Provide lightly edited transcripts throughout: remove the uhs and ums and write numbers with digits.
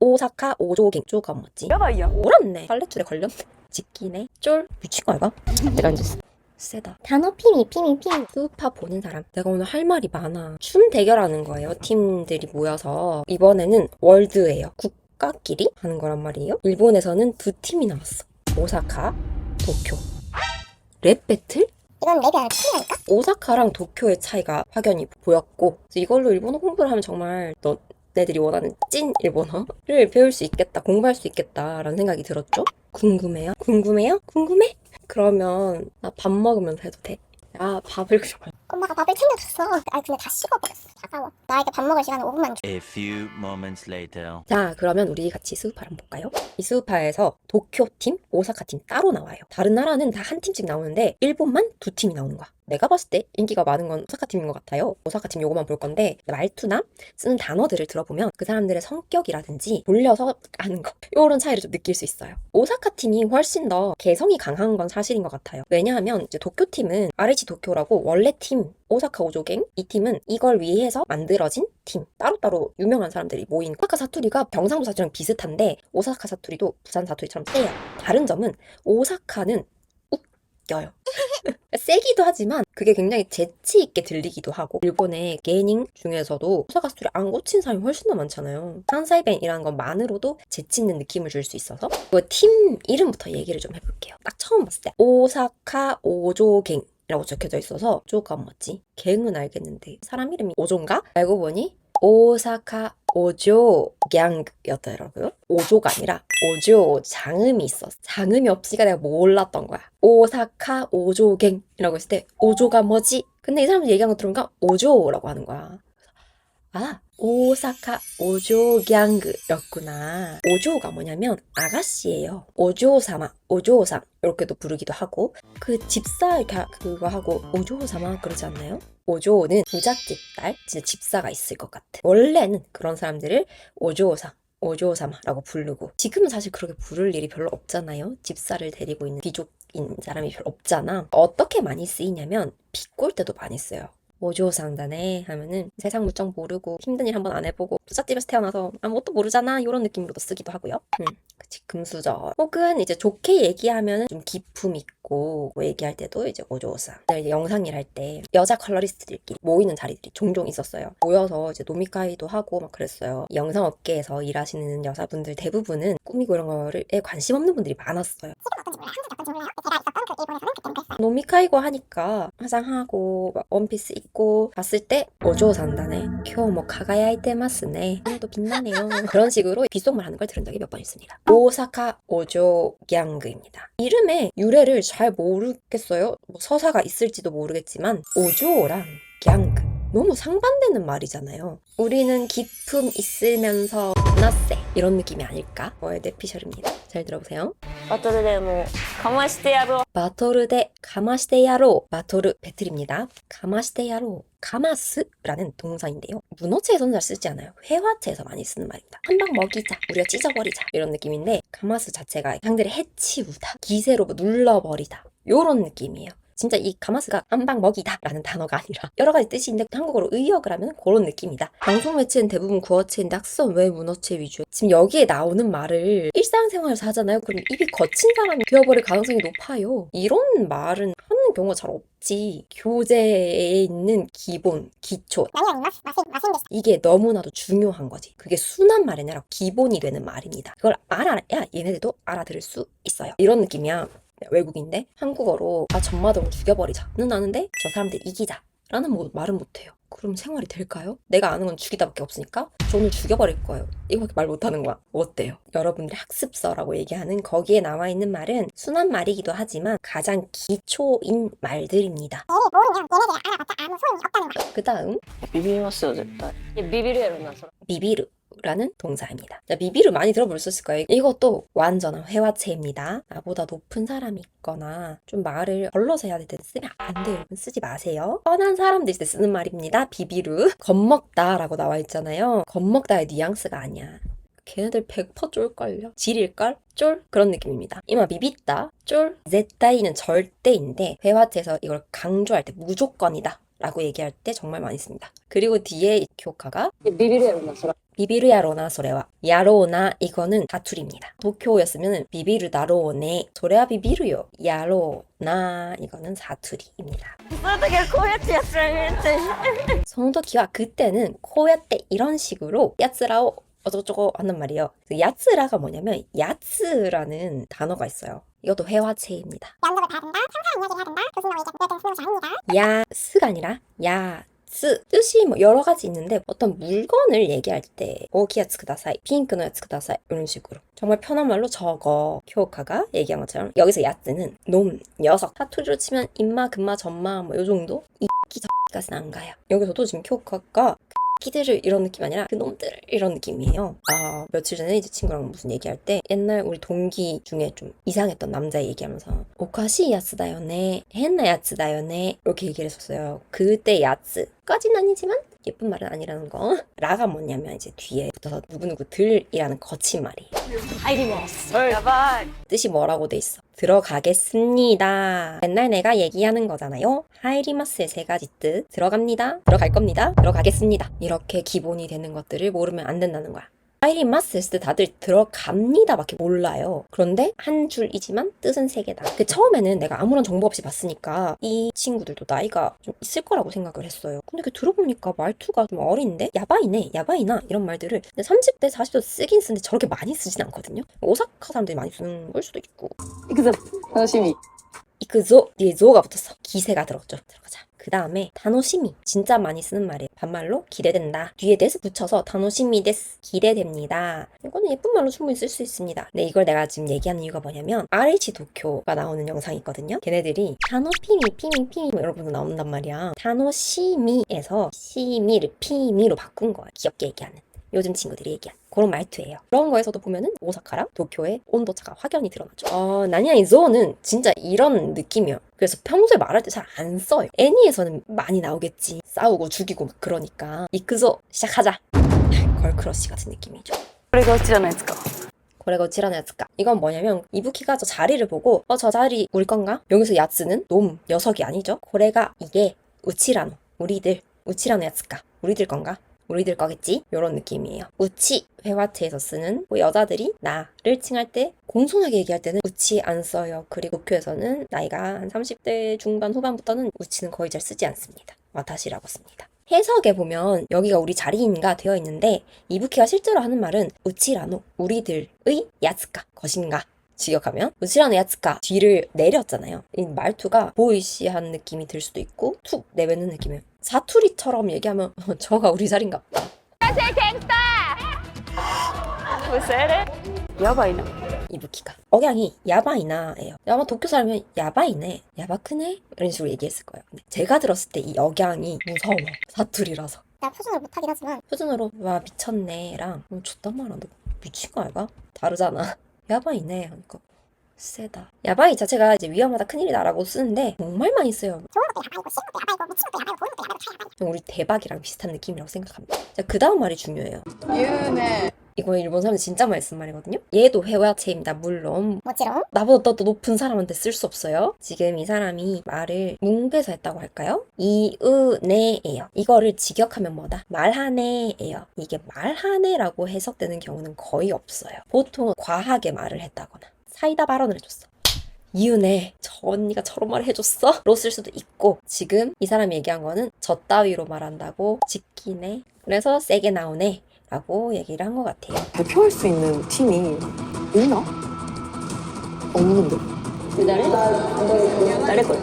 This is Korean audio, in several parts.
오사카 오조갱. 쪼가 뭐지? 야바이야. 몰랐네. 빨래줄에 걸렸네. 지키네. 쫄. 미친 거 아이가? 내가 이제 세다. 단어 피미. 수우파 보는 사람. 내가 오늘 할 말이 많아. 춤 대결하는 거예요. 팀들이 모여서. 이번에는 월드예요. 국가끼리 하는 거란 말이에요. 일본에서는 두 팀이 나왔어. 오사카, 도쿄. 랩 배틀? 이건 랩이 아니라 춤이라니까? 오사카랑 도쿄의 차이가 확연히 보였고, 그래서 이걸로 일본어 공부를 하면 정말 너네들이 원하는 찐 일본어를 배울 수 있겠다, 공부할 수 있겠다라는 생각이 들었죠. 궁금해요? 궁금해? 그러면 나 밥 먹으면서 해도 돼? 야, 밥을 그려. 엄마가 밥을 챙겨줬어. 근데 다 식어버렸어. 차가워. 나에게 밥 먹을 시간은 5분만 줘. A few moments later. 자, 그러면 우리 같이 스우파를 한번 볼까요? 이 스우파에서 도쿄 팀, 오사카 팀 따로 나와요. 다른 나라는 다 한 팀씩 나오는데 일본만 두 팀이 나오는 거야. 내가 봤을 때 인기가 많은 건 오사카 팀인 것 같아요. 오사카 팀 요거만 볼 건데 말투나 쓰는 단어들을 들어보면 그 사람들의 성격이라든지 돌려서 아는 거 요런 차이를 좀 느낄 수 있어요. 오사카 팀이 훨씬 더 개성이 강한 건 사실인 것 같아요. 왜냐하면 이제 도쿄 팀은 RH 도쿄라고 원래 팀 오사카 오조갱 이 팀은 이걸 위해서 만들어진 팀 따로따로 유명한 사람들이 모인 오사카 사투리가 경상도 사투리랑 비슷한데 오사카 사투리도 부산 사투리처럼 세요. 다른 점은 오사카는 웃겨요. 세기도 하지만 그게 굉장히 재치 있게 들리기도 하고 일본의 게닝 중에서도 오사카 사투리 안 고친 사람이 훨씬 더 많잖아요. 산사이벤이라는 것만으로도 재치 있는 느낌을 줄 수 있어서 그 팀 이름부터 얘기를 좀 해볼게요. 딱 처음 봤을 때 오사카 오조갱 이라고 적혀져 있어서 오조가 뭐지? 갱은 알겠는데 사람 이름이 오조인가? 알고 보니 오사카 오조 갱이었더라고요. 오조가 아니라 오조 장음이 있었어. 장음이 없으니까 내가 몰랐던 거야. 오사카 오조갱이라고 했을 때 오조가 뭐지? 근데 이 사람들 얘기한 거 들으니까 오조라고 하는 거야. 아, 오사카 오조갱이었구나. 오조가 뭐냐면 아가씨예요. 오조사마, 오조상 이렇게도 부르기도 하고 그 집사 그거 하고 오조사마 그러지 않나요? 오조는 부잣집 딸, 진짜 집사가 있을 것 같아. 원래는 그런 사람들을 오조상, 오조사마라고 부르고 지금은 사실 그렇게 부를 일이 별로 없잖아요. 집사를 데리고 있는 귀족인 사람이 별로 없잖아. 어떻게 많이 쓰이냐면 비꼴 때도 많이 써요. 오조상다네 하면은 세상 물정 모르고 힘든 일 한번 안 해보고 부잣집에서 태어나서 아무것도 모르잖아 이런 느낌으로도 쓰기도 하고요. 그치, 금수저 혹은 이제 좋게 얘기하면은 좀 기품 있고 뭐 얘기할 때도 이제 오조상. 이제 영상일 할 때 여자 컬러리스트들끼리 모이는 자리들이 종종 있었어요. 모여서 이제 노미카이도 하고 막 그랬어요. 이 영상 업계에서 일하시는 여자분들 대부분은 꾸미고 이런 거에 관심 없는 분들이 많았어요. 노미카이고 하니까 화장하고 막 원피스 입고 봤을 때 오조 산다네 쿄 뭐 가가야이 테마스네 오늘도 빛나네요 그런 식으로 빗속말 하는 걸 들은 적이 몇 번 있습니다. 오사카 오조 갱입니다. 이름의 유래를 잘 모르겠어요. 뭐 서사가 있을지도 모르겠지만 오조랑 갱 너무 상반되는 말이잖아요. 우리는 기품 있으면서 나세 이런 느낌이 아닐까? 뇌피셜입니다. 잘 들어보세요. バトルでもかましてやろう。 바토르 대 가마시대 야로. 바토르 배틀입니다. 가마시대 야로. 가마스라는 동사인데요. 문어체에서는 잘 쓰지 않아요. 회화체에서 많이 쓰는 말입니다. 한 방 먹이자, 우리가 찢어버리자 이런 느낌인데 가마스 자체가 상대를 해치우다, 기세로 눌러버리다 이런 느낌이에요. 진짜 이 가마스가 한 방 먹이다 라는 단어가 아니라 여러 가지 뜻이 있는데 한국어로 의역을 하면 그런 느낌이다. 방송 매체는 대부분 구어체인데 학습은 왜 문어체 위주예요? 지금 여기에 나오는 말을 일상생활에서 하잖아요. 그럼 입이 거친 사람이 되어버릴 가능성이 높아요. 이런 말은 하는 경우가 잘 없지. 교재에 있는 기본, 기초 이게 너무나도 중요한 거지. 그게 순한 말이 아니라 기본이 되는 말입니다. 그걸 알아야 얘네들도 알아들을 수 있어요. 이런 느낌이야. 외국인데 한국어로 전마등을 죽여버리자는 아는데 저 사람들 이기자 라는 말은 못해요. 그럼 생활이 될까요? 내가 아는 건 죽이다밖에 없으니까 저 오늘 죽여버릴 거예요. 이거밖에 말 못하는 거야. 어때요? 여러분들이 학습서라고 얘기하는 거기에 나와있는 말은 순한 말이기도 하지만 가장 기초인 말들입니다. 그 다음 ビビりますよ絶対。いやビビるやろなそれ。 미비르 라는 동사입니다. 자, 미비르 많이 들어볼 수 있을 거예요. 이것도 완전한 회화체입니다. 나보다 높은 사람이 있거나 좀 말을 걸러서 해야 될 때 쓰면 안 돼요. 쓰지 마세요. 뻔한 사람들 있을 때 쓰는 말입니다. 비비르. 겁먹다 라고 나와 있잖아요. 겁먹다의 뉘앙스가 아니야. 걔네들 100% 쫄걸요? 지릴걸? 쫄? 그런 느낌입니다. 이마 비비다, 쫄, 제타이는 절대인데 회화체에서 이걸 강조할 때 무조건이다 라고 얘기할 때 정말 많이 씁니다. 그리고 뒤에 이 교카가 いやビビるやろなそれ。 비비르 야로나 소레와 야로나 이거는 사투리입니다. 도쿄였으면 비비르 다로네 소레와 비비르요 야로나 이거는 사투리입니다. その時はこうやってやつらにって 성도키와 그때는 코야떼 이런 식으로 야츠라오 어쩌고저쩌고 한단 말이에요. 그 야츠라가 뭐냐면 야츠라는 단어가 있어요. 이것도 회화체입니다. 연락을 받은다, 상사한 이야기를 하든다, 교수나 의견, 어떤 수능시 아닙니다. 야스가 아니라 야츠 뜻이 뭐 여러 가지 있는데 어떤 물건을 얘기할 때 오키야츠 쿠다사이, 핑크노 야츠 쿠다사이 이런 식으로 정말 편한 말로 저거 교카가 얘기한 것처럼 여기서 야츠는 놈, 녀석 사투리로 치면 임마, 금마, 전마 뭐 요 정도 이끼 저끼까지는 안 가요. 여기서도 지금 교카가 끼들을 이런 느낌 아니라 그 놈들 이런 느낌이에요. 아 며칠 전에 이제 친구랑 무슨 얘기할 때 옛날 우리 동기 중에 좀 이상했던 남자 얘기하면서 오카시 야츠다요네 hen나 야츠다요네 이렇게 얘기를 했었어요. 그때 야츠까지는 아니지만 예쁜 말은 아니라는 거. 라가 뭐냐면 이제 뒤에 붙어서 누구누구들이라는 거친 말이에요. 入りますやばい 뜻이 뭐라고 돼 있어? 들어가겠습니다. 맨날 내가 얘기하는 거잖아요. 하이리마스의 세 가지 뜻. 들어갑니다. 들어갈 겁니다. 들어가겠습니다. 이렇게 기본이 되는 것들을 모르면 안 된다는 거야. 하이리마스 했을 때 다들 들어갑니다 밖에 몰라요. 그런데 한 줄이지만 뜻은 세 개다. 그 처음에는 내가 아무런 정보 없이 봤으니까 이 친구들도 나이가 좀 있을 거라고 생각을 했어요. 근데 그 들어보니까 말투가 좀 어린데 야바이네, 야바이나 이런 말들을 30대, 40대 쓰긴 쓰는데 저렇게 많이 쓰진 않거든요. 오사카 사람들이 많이 쓰는 걸 수도 있고. 行くぞ楽しみ 이크조 뒤에 조가 붙었어. 기세가 들었죠. 들어가자. 그 다음에 타노시미 진짜 많이 쓰는 말이에요. 반말로 기대된다. 뒤에 데스 붙여서 타노시미 데스 기대됩니다. 이거는 예쁜 말로 충분히 쓸 수 있습니다. 근데 이걸 내가 지금 얘기하는 이유가 뭐냐면 RH 도쿄가 나오는 영상이 있거든요. 걔네들이 타노피미 피미 뭐 이런 분도 나온단 말이야. 타노시미에서 시미를 피미로 바꾼 거야. 귀엽게 얘기하는. 요즘 친구들이 얘기하는 그런 말투예요. 그런 거에서도 보면은 오사카랑 도쿄의 온도차가 확연히 드러나죠. 나니아이 조는 진짜 이런 느낌이에요. 그래서 평소에 말할 때 잘 안 써요. 애니에서는 많이 나오겠지. 싸우고 죽이고 막 그러니까. 이크조 시작하자. 걸크러쉬 같은 느낌이죠. これがうちらのやつか 고래가 우치라는 야츠까. 이건 뭐냐면 이부키가 저 자리를 보고 저 자리 우리 건가? 여기서 야츠는 놈, 녀석이 아니죠. 고래가 이게 우치라노, 우리들, 우치라노 야츠까. 우리들 건가? 우리들 거겠지? 이런 느낌이에요. 우치 회화체에서 쓰는 뭐 여자들이 나를 칭할 때 공손하게 얘기할 때는 우치 안 써요. 그리고 도쿄에서는 나이가 한 30대 중반 후반부터는 우치는 거의 잘 쓰지 않습니다. 와타시라고 씁니다. 해석에 보면 여기가 우리 자리인가 되어 있는데 이부키가 실제로 하는 말은 우치라노 우리들의 야츠까 것인가 직역하면 우치라노 야츠까 뒤를 내렸잖아요. 이 말투가 보이시한 느낌이 들 수도 있고 툭 내뱉는 느낌이에요. 사투리처럼 얘기하면 저가 우리 자리인가 보다. うせれやばいな 이부키가 억양이 야바이나예요. 아마 도쿄 사람이면 야바이네, 야바크네 이런 식으로 얘기했을 거예요. 근데 제가 들었을 때 이 억양이 무서워. 사투리라서. 나 표준으로 못하긴 하지만 표준어로 와 미쳤네랑 좋단 말이야. 너 미친 거 알까? 다르잖아. 야바이네 하니까 세다. 야바이 자체가 이제 위험하다 큰일이다라고 쓰는데 정말 많이 써요. 좋은 것도 야바이고 싫은 것도 야바이고 미친 것도 야바이고 보는 것도 야바이고 다 야바이. 우리 대박이랑 비슷한 느낌이라고 생각합니다. 자, 그 다음 말이 중요해요. 이거 일본 사람들 진짜 많이 쓴 말이거든요. 얘도 회화체입니다. 물론 뭐지롱? 나보다 더 높은 사람한테 쓸 수 없어요. 지금 이 사람이 말을 뭉개서 했다고 할까요? 이으네예요. 이거를 직역하면 뭐다? 말하네예요. 이게 말하네라고 해석되는 경우는 거의 없어요. 보통은 과하게 말을 했다거나 사이다 발언을 해줬어. 이은혜 저 언니가 저런 말을 해줬어? 로 쓸 수도 있고 지금 이 사람이 얘기한 거는 저 따위로 말한다고 직기네. 그래서 세게 나오네 라고 얘기를 한 것 같아요. 대표할 수 있는 팀이 있나? 없는데.誰これ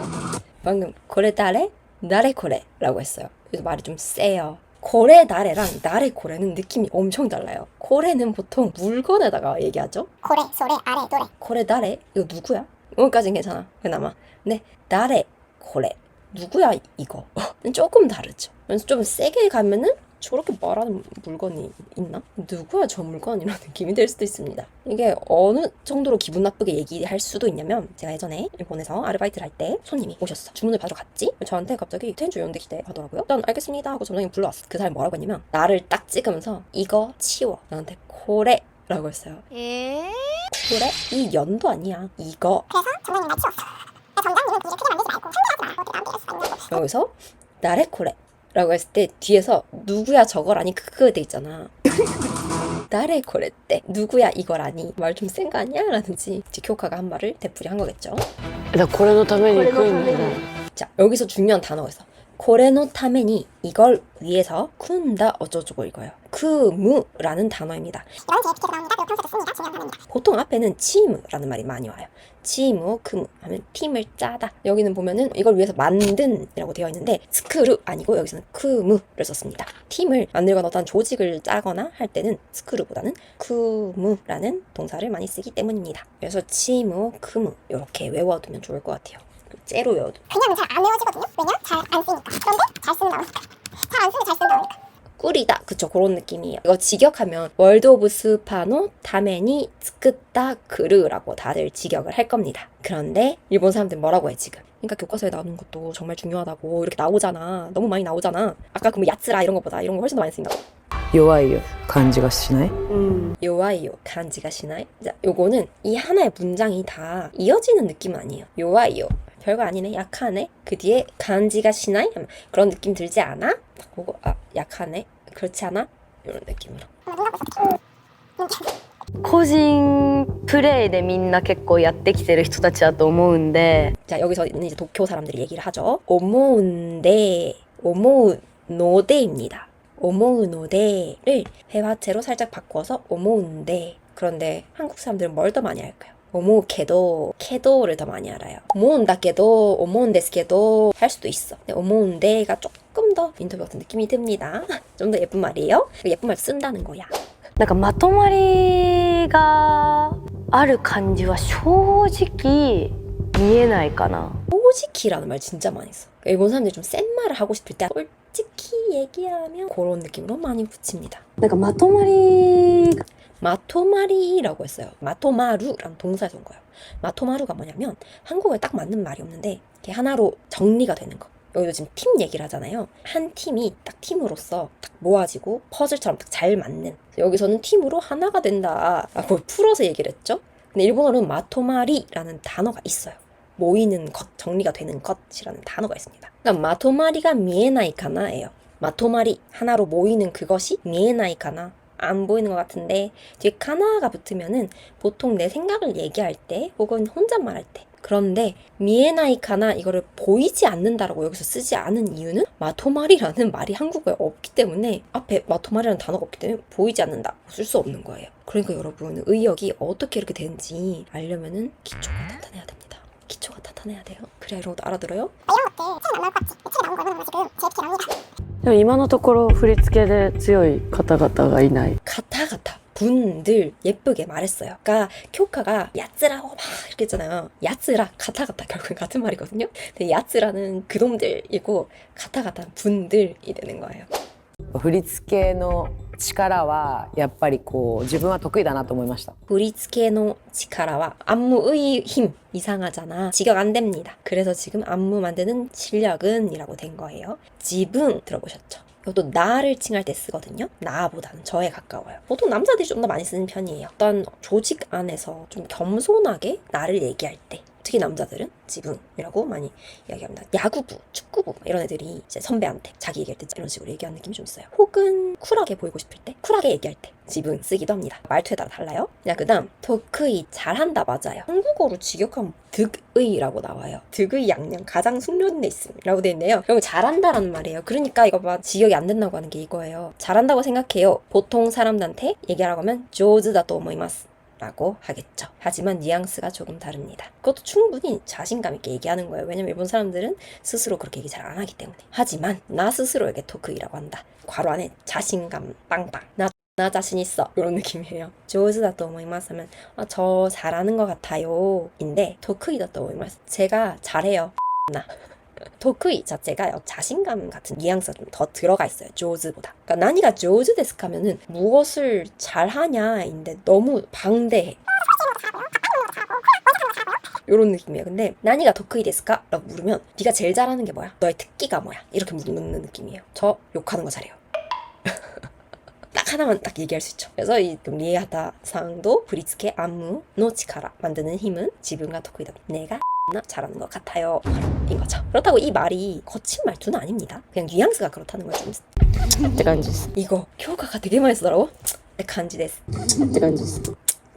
방금 고래 다레 나레 고레 라고 했어요. 그래서 말이 좀 세요. 고래 다레랑 나레 고레는 느낌이 엄청 달라요. 고래는 보통 물건에다가 얘기하죠. 고래, 소래, 아래, 노래. 고래 다레 이거 누구야? 이거까진 괜찮아. 그나마. 근데 나레 고래 누구야 이거? 조금 다르죠. 그래서 좀 세게 가면은 저렇게 말하는 물건이 있나? 누구야 저 물건? 이런 느낌이 들 수도 있습니다. 이게 어느 정도로 기분 나쁘게 얘기할 수도 있냐면 제가 예전에 일본에서 아르바이트를 할 때 손님이 오셨어. 주문을 받으러 갔지? 저한테 갑자기 텐주 연대 기대 하더라고요. 일단 알겠습니다 하고 점장님 불러왔어. 그 사람이 뭐라고 했냐면 나를 딱 찍으면서 이거 치워. 나한테 고래 라고 했어요. 고래? 이 연도 아니야. 이거. 그래서 정장님 날 치웠어. 정장님은 일을 크게 만들지 말고 상대하지 마. 어떻게 마음대로 할수 있냐고. 여기서 나래 고래 라고 했을 때 뒤에서 누구야 저거라니 크크 돼 있잖아. 나래 고랬대. 누구야 이거라니. 말 좀 센 거 아니야? 라든지 이제 교카가 한 말을 되풀이 한 거겠죠. これのために食うんだ。 자, 여기서 중요한 단어가 있어. 고레노 타메니 이걸 위해서 쿤다 어쩌고저쩌고 이거예요. 크무라는 단어입니다. 이런 제피케가 나옵니다. 그리고 평소에 씁니다. 중요한 단어입니다. 보통 앞에는 치무라는 말이 많이 와요. 치무, 크무 하면 팀을 짜다. 여기는 보면은 이걸 위해서 만든이라고 되어 있는데 스크루 아니고 여기서는 크무를 썼습니다. 팀을 만들거나 어떤 조직을 짜거나 할 때는 스크루보다는 크무라는 동사를 많이 쓰기 때문입니다. 그래서 치무, 크무 이렇게 외워두면 좋을 것 같아요. 째로 외워두. 그냥은 잘 안 외워지거든요. 왜냐? 잘 안 쓰니까. 그런데 잘 쓴다 보니까. 잘 안 쓰면 잘 쓴다 보니까. 꿀이다. 그쵸, 그런 느낌이에요. 이거 직역하면 월드 오브 스파노 타메니 스크타 그르라고 다들 직역을 할 겁니다. 그런데 일본 사람들은 뭐라고 해 지금? 그러니까 교과서에 나오는 것도 정말 중요하다고. 이렇게 나오잖아. 너무 많이 나오잖아. 아까 그 뭐 야츠라 이런 것보다 이런 거 훨씬 더 많이 쓴다고. 弱いよ感じがしない 요아이요 간지가 시나이? 자, 요거는 이 하나의 문장이 다 이어지는 느낌은 아니에요. 요아이요 별거 아니네, 약하네. 그 뒤에 간지가 시나이? 하면 그런 느낌 들지 않아? 딱 보고 아 약하네, 그렇지 않아? 이런 느낌으로. 個人プレイでみんな結構やってきてる人たちだと思うんで 자, 여기서는 이제 도쿄 사람들이 얘기를 하죠. 오모운데, 오모우노데입니다. 오모우노데를 회화체로 살짝 바꿔서 오모운데. 그런데 한국 사람들은 뭘 더 많이 할까요? 오모케도, 케도를 더 많이 알아요. 오모운다케도, 오모운데스케도 할 수도 있어. 근데 오모운데가 조금 더 인터뷰 같은 느낌이 듭니다. 좀 더 예쁜 말이에요. 예쁜 말 쓴다는 거야. なんかまとまりがある感じは正直見えないかな。 솔직히라는 말 진짜 많이 써. 일본 사람들이 좀 센 말을 하고 싶을 때 솔직히 얘기하면 그런 느낌으로 많이 붙입니다. なんかまとまり 마토마리라고 했어요. 마토마루라는 동사에서 온 거예요. 마토마루가 뭐냐면 한국어에 딱 맞는 말이 없는데 이게 하나로 정리가 되는 거. 여기도 지금 팀 얘기를 하잖아요. 한 팀이 딱 팀으로서 딱 모아지고 퍼즐처럼 딱 잘 맞는. 여기서는 팀으로 하나가 된다 라고 풀어서 얘기를 했죠. 근데 일본어로는 마토마리라는 단어가 있어요. 모이는 것, 정리가 되는 것이라는 단어가 있습니다. 그러니까 마토마리가 미에나이카나예요. 마토마리, 하나로 모이는 그것이 미에나이카나, 안 보이는 것 같은데 뒤에 카나가 붙으면은 보통 내 생각을 얘기할 때 혹은 혼잣말 할 때. 그런데 미에나이카나 이거를 보이지 않는다라고 여기서 쓰지 않은 이유는 마토마리라는 말이 한국어에 없기 때문에 앞에 마토마리라는 단어가 없기 때문에 보이지 않는다 쓸 수 없는 거예요. 그러니까 여러분 의역이 어떻게 이렇게 되는지 알려면은 기초가 탄탄해야 됩니다. 기초가 탄탄해야 돼요. 그래야 이런 것도 알아들어요. 이런 것들 책에 안 나올 것 같지? 책에 나온 거 얼마나 지금 제피케랍니다. でも今のところ振り付けで強い方々がいない。 가타가타 분들 예쁘게 말했어요. 그러니까 교카가 야츠라고 막 이렇게 했잖아요. 야츠라 가타가타 결국엔 같은 말이거든요. 근데 야츠라는 그놈들이고 가타가타는 분들이 되는 거예요. 振り付けの力はやっぱりこう自分は得意だなと思いました 브리츠케노 치카라와 안무의 힘 이상하잖아. 직역 안 됩니다. 그래서 지금 안무 만드는 실력은 이라고 된 거예요. 지분 들어보셨죠? 이것도 나를 칭할 때 쓰거든요. 나보다는 저에 가까워요. 보통 남자들이 좀 더 많이 쓰는 편이에요. 어떤 조직 안에서 좀 겸손하게 나를 얘기할 때 특히 남자들은 지붕이라고 많이 이야기합니다. 야구부, 축구부 이런 애들이 이제 선배한테 자기 얘기할 때 이런 식으로 얘기하는 느낌이 좀 있어요. 혹은 쿨하게 보이고 싶을 때 쿨하게 얘기할 때 지붕 쓰기도 합니다. 말투에 따라 달라요. 자, 그다음 도크이 잘한다 맞아요. 한국어로 직역하면 득의라고 나와요. 득의 양념 가장 숙련돼 있음이라고 돼 있네요. 결국 잘한다라는 말이에요. 그러니까 이거 봐 직역이 안 된다고 하는 게 이거예요. 잘한다고 생각해요. 보통 사람들한테 얘기하라고 하면 조즈다 또 모이마스 라고 하겠죠. 하지만 뉘앙스가 조금 다릅니다. 그것도 충분히 자신감 있게 얘기하는 거예요. 왜냐면 일본 사람들은 스스로 그렇게 얘기 잘 안 하기 때문에. 하지만 나 스스로에게 토크이라고 한다. 괄호 안에 자신감 빵빵. 나 자신 있어. 이런 느낌이에요. 조즈다 또 모이마스 하면 저 잘하는 것 같아요. 인데 토크이다 또 모이마스. 제가 잘해요. 나. 토크이 자체가 자신감 같은 뉘앙스가 좀 더 들어가 있어요. 조즈보다. 그러니까 나니가 조즈 데스크 하면은 무엇을 잘하냐인데 너무 방대해. 이런 느낌이에요. 근데 나니가 토크이 데스까? 라고 물으면 네가 제일 잘하는 게 뭐야? 너의 특기가 뭐야? 이렇게 묻는 느낌이에요. 저 욕하는 거 잘해요. 딱 하나만 딱 얘기할 수 있죠. 그래서 이 리에하타 상도 브리츠케 안무 노 치카라 만드는 힘은 지분과 토크이다. 내가 잘하는 것 같아요. 인 거죠. 그렇다고 이 말이 거친 말투는 아닙니다. 그냥 뉘앙스가 그렇다는 걸 좀.って感じです。 이거 교과가 되게 많이 쓰더라고. 때 간지 데스.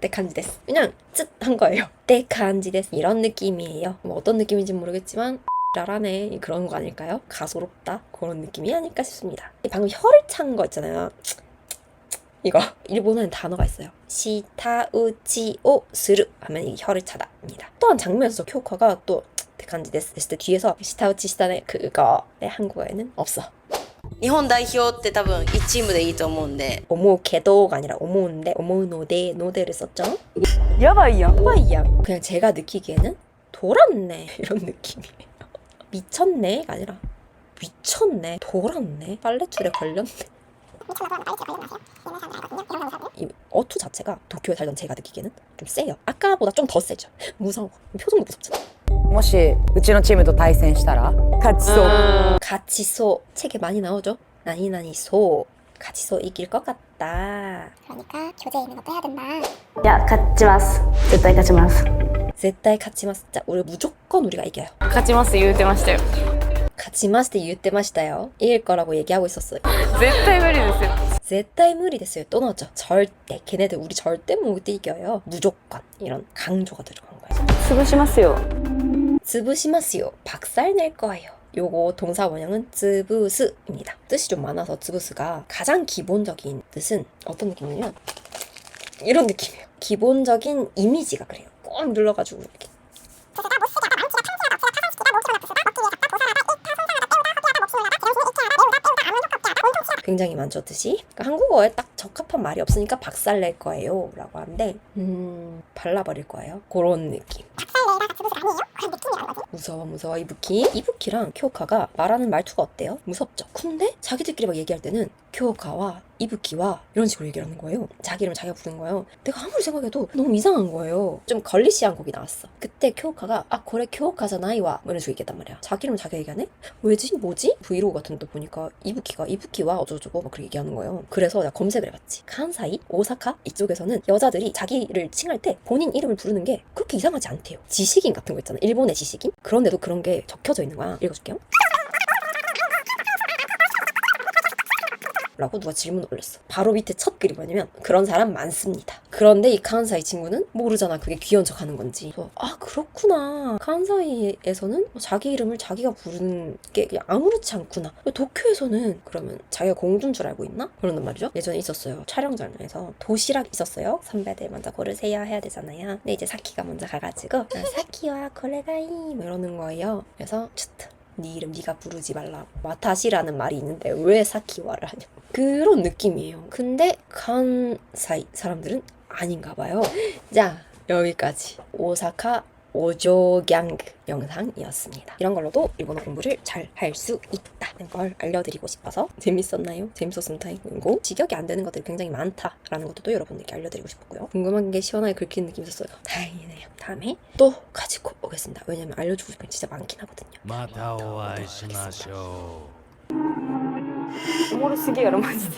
때 간지 데스. 그냥 쯧한 거예요. 때 간지 데스. 이런 느낌이에요. 뭐 어떤 느낌인지 모르겠지만 라라네 그런 거 아닐까요? 가소롭다 그런 느낌이 아닐까 싶습니다. 방금 혀를 찬 거 있잖아요. 이거 일본어는 단어가 있어요. 시타우치오 스루 하면 이 혀를 차다입니다. 또한 장면에서 쿄카가 또 간지 데스 했을 때 뒤에서 시타우치 시다네 그거 네, 한국어에는 없어. 日本代表って多分1チームでいいと思うんで 오모케도가 아니라 오모인데 오모노데 노데를 썼죠. やばいやん 빠이야. 그냥 제가 느끼기에는 돌았네 이런 느낌이에요. 미쳤네가 아니라 미쳤네 돌았네 빨래줄에 걸렸네. 이 어투 자체가 도쿄에 살던 제가 느끼기에는 좀 세요. 아까보다 좀 더 세죠. 무서워. 표정도 무섭잖아. もしうちのチームと対戦したら勝ちそう 가치소 책에 많이 나오죠. 나니나니소 가치소 이길 것 같다. 그러니까 교재에 있는 것도 해야 된다. いや勝ちます絶対勝ちます 絶対 가치마스. 자, 우리 무조건 우리가 이겨요. 勝ちます言うてましたよ 가치마스 때言ってましたよ. 이길 거라고 얘기하고 있었어요. 絶対無理ですよ 絶対 무리 됐어요. 또 나왔죠. 절대. 걔네들 우리 절대 못 이겨요. 무조건. 이런 강조가 들어간 거예요. 潰しますよ 쯔부시마스요. 박살 낼 거예요. 요거 동사 원형은 쯔부스입니다. 뜻이 좀 많아서 쯔부스가 가장 기본적인 뜻은 어떤 느낌이냐면 이런 느낌이에요. 기본적인 이미지가 그래요. 꼭 눌러가지고 이렇게 굉장히 많죠 뜻이. 그러니까 한국어에 딱 적합한 말이 없으니까 박살 낼 거예요 라고 하는데 발라버릴 거예요. 그런 느낌. 무서워 이부키. 이부키랑 쿄카가 말하는 말투가 어때요? 무섭죠? 근데 자기들끼리 막 얘기할 때는 쿄카와 이부키와 이런 식으로 얘기를 하는 거예요. 자기 이름을 자기가 부르는 거예요. 내가 아무리 생각해도 너무 이상한 거예요. 좀 걸리시한 곡이 나왔어. 그때 쿄카가 아 그래 쿄카잖아이와 뭐 이런 식으로 얘기했단 말이야. 자기 이름을 자기가 얘기하네? 왜지? 뭐지? 브이로그 같은 데 보니까 이부키와 어쩌고저쩌고 막 그렇게 얘기하는 거예요. 그래서 내가 검색을 해봤지. 칸사이, 오사카 이쪽에서는 여자들이 자기를 칭할 때 본인 이름을 부르는 게 그렇게 이상하지 않대요. 지식인 같은 거 있잖아. 일본의 지식인? 그런데도 그런 게 적혀져 있는 거야. 읽어줄게요. 라고 누가 질문을 올렸어. 바로 밑에 첫 글이 뭐냐면 그런 사람 많습니다. 그런데 이 카안사이 친구는 모르잖아. 그게 귀여운 척 하는 건지. 그래서 아 그렇구나. 카안사이에서는 자기 이름을 자기가 부르는 게 그냥 아무렇지 않구나. 도쿄에서는 그러면 자기가 공주인 줄 알고 있나? 그런단 말이죠. 예전에 있었어요. 촬영장에서 도시락 있었어요. 선배들 먼저 고르세요 해야 되잖아요. 근데 이제 사키가 먼저 가가지고 아, 사키와 고레가이 뭐 이러는 거예요. 그래서 네 이름 네가 부르지 말라. 와타시라는 말이 있는데 왜 사키와를 하냐. 그런 느낌이에요. 근데 칸사이 사람들은 아닌가 봐요. 자, 여기까지 오사카 오조갱 영상이었습니다. 이런 걸로도 일본어 공부를 잘 할 수 있다는 걸 알려드리고 싶어서 재밌었나요? 재밌었으면 다행이고 직역이 안 되는 것들이 굉장히 많다라는 것도 여러분들께 알려드리고 싶었고요. 궁금한 게 시원하게 긁히는 느낌이 있었어요. 다행이네요. 다음에 또 가지고 오겠습니다. 왜냐면 알려주고 싶은 게 진짜 많긴 하거든요. またお会いしましょう。おもろすぎやろマジで